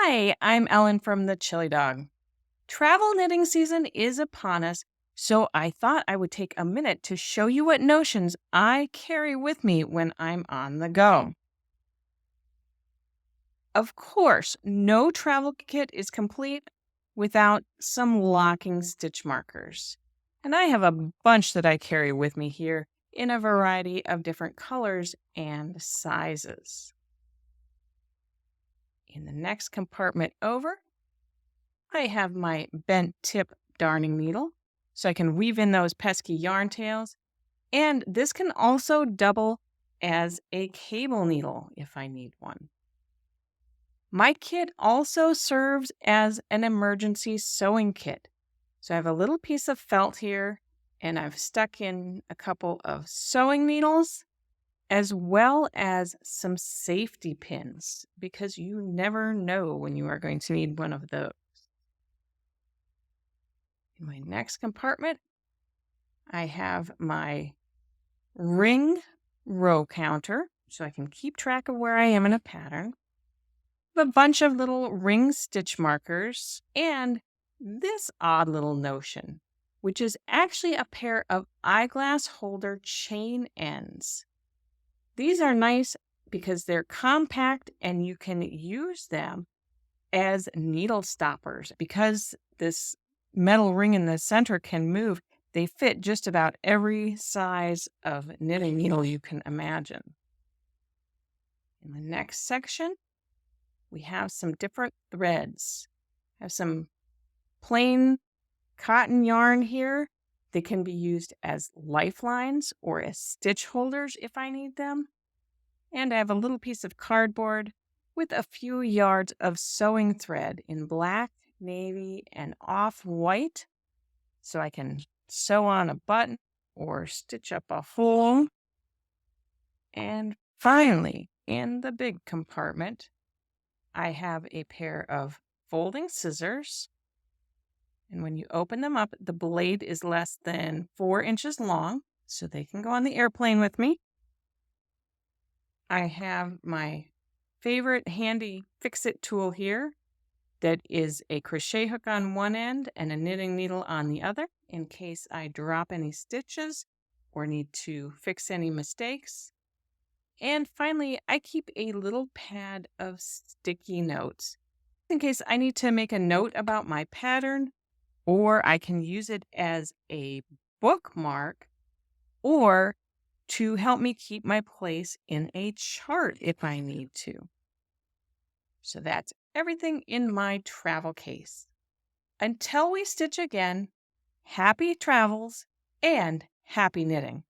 Hi, I'm Ellen from the Chili Dog. Travel knitting season is upon us, so I thought I would take a minute to show you what notions I carry with me when I'm on the go. Of course, no travel kit is complete without some locking stitch markers. And I have a bunch that I carry with me here in a variety of different colors and sizes. In the next compartment over, I have my bent tip darning needle, so I can weave in those pesky yarn tails. And this can also double as a cable needle if I need one. My kit also serves as an emergency sewing kit. So I have a little piece of felt here, and I've stuck in a couple of sewing needles as well as some safety pins because you never know when you are going to need one of those. In my next compartment, I have my ring row counter so I can keep track of where I am in a pattern. A bunch of little ring stitch markers and this odd little notion, which is actually a pair of eyeglass holder chain ends. These are nice because they're compact and you can use them as needle stoppers because this metal ring in the center can move. They fit just about every size of knitting needle you can imagine. In the next section, we have some different threads. I have some plain cotton yarn here. They can be used as lifelines or as stitch holders if I need them. And I have a little piece of cardboard with a few yards of sewing thread in black, navy, and off-white, so I can sew on a button or stitch up a hole. And finally, in the big compartment, I have a pair of folding scissors. And when you open them up, the blade is less than 4 inches long, so they can go on the airplane with me. I have my favorite handy fix-it tool here that is a crochet hook on one end and a knitting needle on the other in case I drop any stitches or need to fix any mistakes. And finally, I keep a little pad of sticky notes in case I need to make a note about my pattern, or I can use it as a bookmark or to help me keep my place in a chart if I need to. So that's everything in my travel case. Until we stitch again, happy travels and happy knitting.